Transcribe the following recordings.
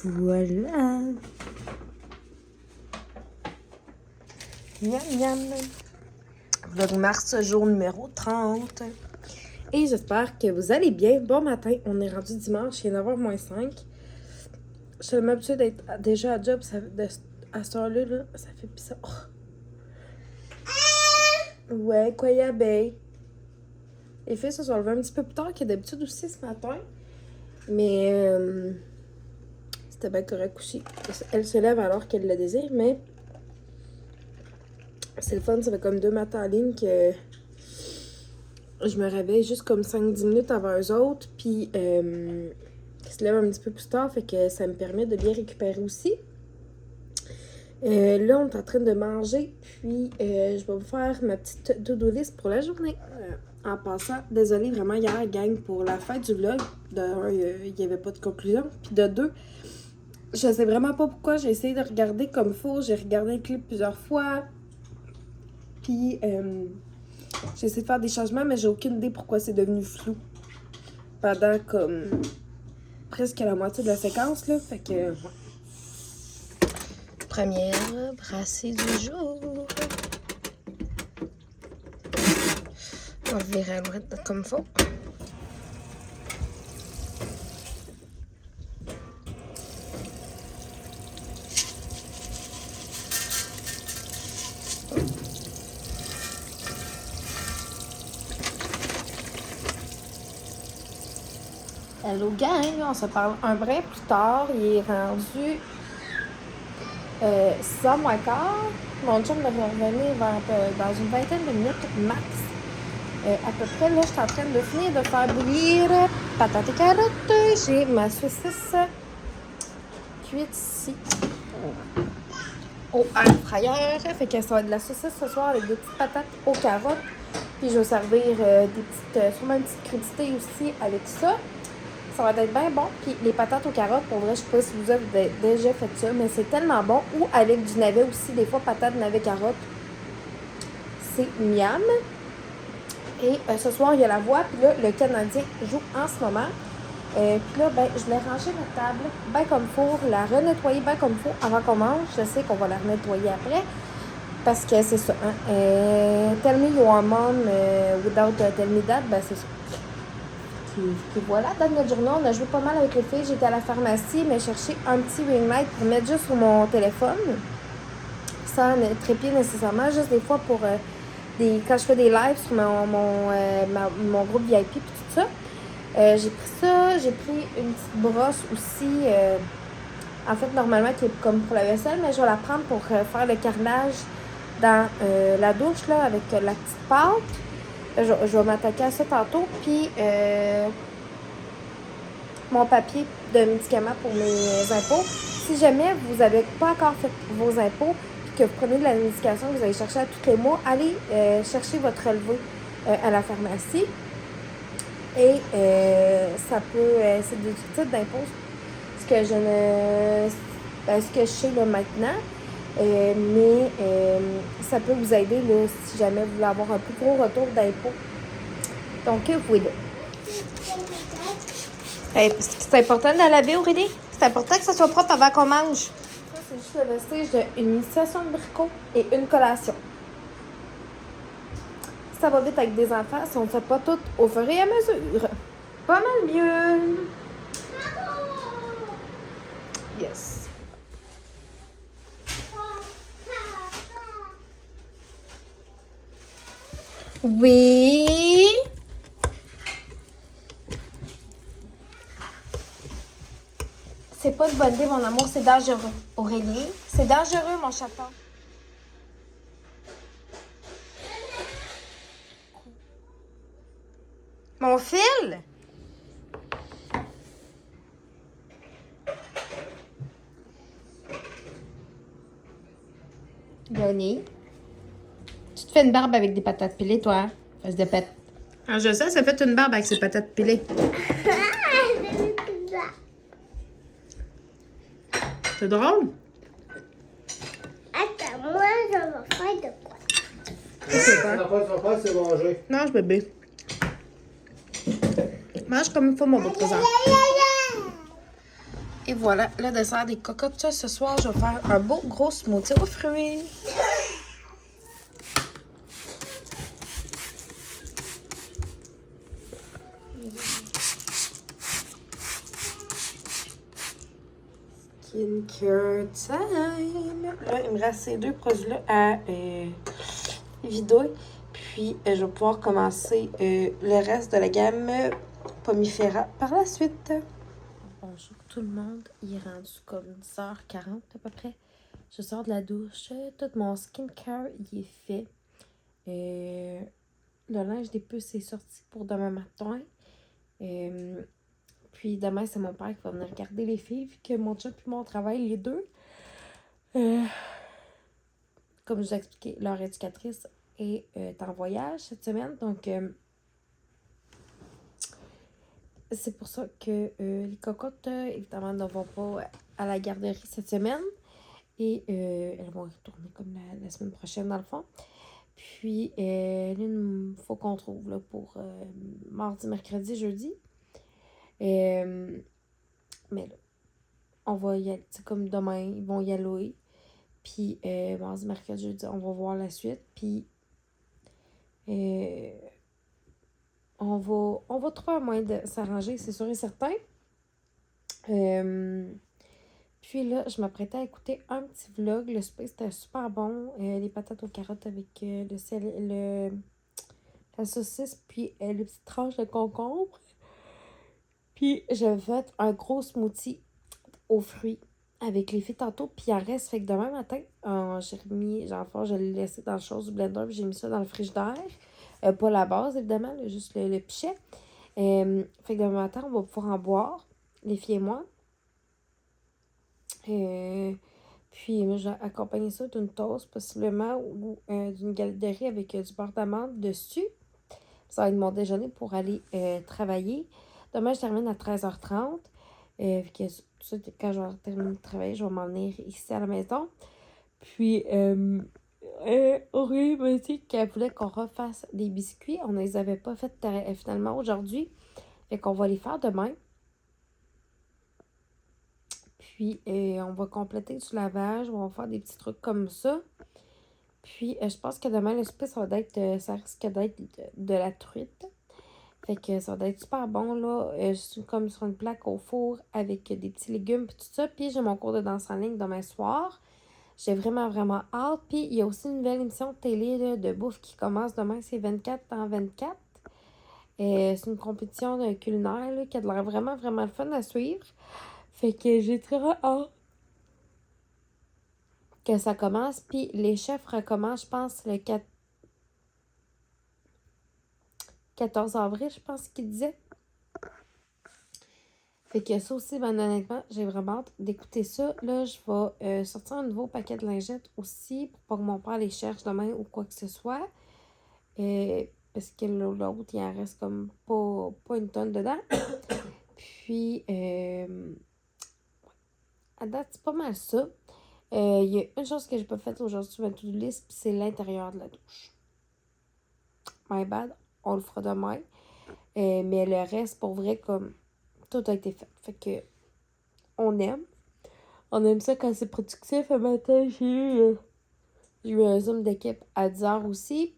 Voilà. Miam miam. Vlogmas, jour numéro 30. Et j'espère que vous allez bien. Bon matin, on est rendu dimanche, il est 9h moins 5. Je suis tellement habituée d'être déjà à job, à cette heure-là, là, ça fait bizarre. Ouais, quoi y a, ben? Les filles se sont levées un petit peu plus tard que d'habitude aussi ce matin. Mais c'était bien correct aussi. Elle se lève alors qu'elle le désire, mais c'est le fun, ça fait comme 2 matins en ligne que je me réveille juste comme 5-10 minutes avant eux autres, puis ils se lèvent un petit peu plus tard, fait que ça me permet de bien récupérer aussi. Là, on est en train de manger, puis je vais vous faire ma petite to-do list pour la journée. En passant, désolée vraiment hier, gang, pour la fin du vlog. De un, il n'y avait pas de conclusion, puis de deux, je sais vraiment pas pourquoi j'ai essayé de regarder comme faut. J'ai regardé le clip plusieurs fois, puis j'ai essayé de faire des changements, mais j'ai aucune idée pourquoi c'est devenu flou pendant comme presque la moitié de la séquence, là. Fait que, ouais. Première brassée du jour. On va virer à droite comme il faut. Hello gang, on se parle un brin plus tard. Il est rendu 6h moins quart. Mon chum devrait revenir dans une vingtaine de minutes max. À peu près, là, je suis en train de finir de faire bouillir patates et carottes. J'ai ma saucisse cuite ici au air fryer. Fait que ça va être de la saucisse ce soir avec des petites patates aux carottes. Puis je vais servir sûrement une petite crudité aussi avec ça. Ça va être bien bon. Puis les patates aux carottes, pour vrai, je sais pas si vous avez déjà fait ça, mais c'est tellement bon. Ou avec du navet aussi, des fois patates, navet, carottes. C'est miam. Et ce soir, il y a la voix. Puis là, le Canadien joue en ce moment. Puis là, ben, je voulais ranger la table bien comme il faut, la renettoyer bien comme il faut avant qu'on mange. Je sais qu'on va la renettoyer après. Parce que c'est ça. Hein? Tell me your mom without tell me that, ben c'est ça. Puis voilà, dans notre journée, on a joué pas mal avec les filles. J'étais à la pharmacie, mais chercher un petit ring light pour mettre juste sur mon téléphone. Sans trépied nécessairement, juste des fois pour quand je fais des lives sur mon groupe VIP et tout ça. J'ai pris ça, j'ai pris une petite brosse aussi, en fait normalement qui est comme pour la vaisselle, mais je vais la prendre pour faire le carrelage dans la douche là, avec la petite pâte. Je vais m'attaquer à ça tantôt. Puis mon papier de médicaments pour mes impôts. Si jamais vous n'avez pas encore fait vos impôts et que vous prenez de la médication que vous allez chercher à tous les mois, allez chercher votre relevé à la pharmacie. Et ça peut... c'est des titres d'impôts. Ce que je sais là, maintenant. Mais ça peut vous aider là, si jamais vous voulez avoir un plus gros retour d'impôt. Donc, oui. C'est important de la laver, Aurélie. C'est important que ça soit propre avant qu'on mange. Ça, c'est juste le vestige d'une session de bricots et une collation. Ça va vite avec des enfants si on ne fait pas tout au fur et à mesure. Pas mal mieux. Yes. Oui. C'est pas une bonne idée, mon amour. C'est dangereux, Aurélie. C'est dangereux, mon chaton. Mon fil? Bonnie. Tu te fais une barbe avec des patates pilées, toi, hein? Fais de pète. Ah, je sais, ça fait une barbe avec ses patates pilées. C'est drôle? Attends, moi, je vais faire de quoi? C'est manger. Mange, bébé. Mange comme il faut, mon beau trésor. Et voilà, le dessert des cocottes. Ce soir, je vais faire un beau gros smoothie aux fruits. Skincare time! Là, il me reste ces deux produits-là à vider. Puis, je vais pouvoir commencer le reste de la gamme Pomifera par la suite. Bonjour tout le monde, il est rendu comme 10h40 à peu près. Je sors de la douche, tout mon skincare il est fait. Le linge des puces est sorti pour demain matin. Puis demain, c'est mon père qui va venir regarder les filles, vu que mon chum et moi on travaille les deux. Comme je vous ai expliqué, leur éducatrice est en voyage cette semaine, donc c'est pour ça que les cocottes, évidemment, ne vont pas à la garderie cette semaine. Et elles vont y retourner comme la semaine prochaine, dans le fond. Puis, il faut qu'on trouve là, pour mardi, mercredi, jeudi. Mais là, on va y aller. C'est comme demain, ils vont y aller. Puis, mardi, mercredi, jeudi, on va voir la suite. Puis, on va trouver un moyen de s'arranger, c'est sûr et certain. Puis là, je m'apprêtais à écouter un petit vlog. Le souper, c'était super bon. Les patates aux carottes avec la saucisse, puis les petites tranches de concombre. Puis j'avais fait un gros smoothie aux fruits avec les filles tantôt. Puis il en reste. Fait que demain matin, j'ai remis, je l'ai laissé dans le chose du blender. Puis j'ai mis ça dans le frigidaire. Pas la base, évidemment, là, juste le pichet. Fait que demain matin, on va pouvoir en boire, les filles et moi. Puis moi, j'ai accompagné ça d'une toast possiblement ou d'une galette de riz avec du beurre d'amande dessus. Ça va être mon déjeuner pour aller travailler. Demain, je termine à 13h30. Quand je vais terminer de travailler, je vais m'en venir ici à la maison. Puis, Aurélie m'a dit qu'elle voulait qu'on refasse des biscuits. On ne les avait pas fait finalement aujourd'hui. Fait qu'on va les faire demain. Puis, on va compléter du lavage. On va faire des petits trucs comme ça. Puis, je pense que demain, le souper, ça risque d'être de la truite. Fait que ça va être super bon, là. Je suis comme sur une plaque au four avec des petits légumes et tout ça. Puis, j'ai mon cours de danse en ligne demain soir. J'ai vraiment, vraiment hâte. Puis, il y a aussi une nouvelle émission de télé là, de bouffe qui commence demain. C'est 24 dans 24. C'est une compétition culinaire là, qui a l'air vraiment, vraiment le fun à suivre. Fait que j'ai très hâte que ça commence. Puis les chefs recommencent, je pense, le 14 avril, je pense qu'il disait. Fait que ça aussi, ben honnêtement, j'ai vraiment hâte d'écouter ça. Là, je vais sortir un nouveau paquet de lingettes aussi pour pas que mon père les cherche demain ou quoi que ce soit. Parce que l'autre, il en reste comme pas une tonne dedans. Puis, à date, c'est pas mal ça. Il y a une chose que j'ai pas faite aujourd'hui sur ma to-do list, puis c'est l'intérieur de la douche. My bad, on le fera demain. Mais le reste, pour vrai, comme tout a été fait. Fait que on aime. On aime ça quand c'est productif. Un matin, j'ai eu un Zoom d'équipe à 10h aussi.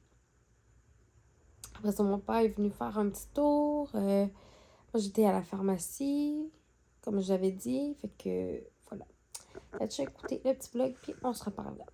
Après ça, mon père est venu faire un petit tour. Moi, j'étais à la pharmacie, comme je l'avais dit. Fait que, voilà. Là, tu as écouté le petit vlog, puis on se reparle là.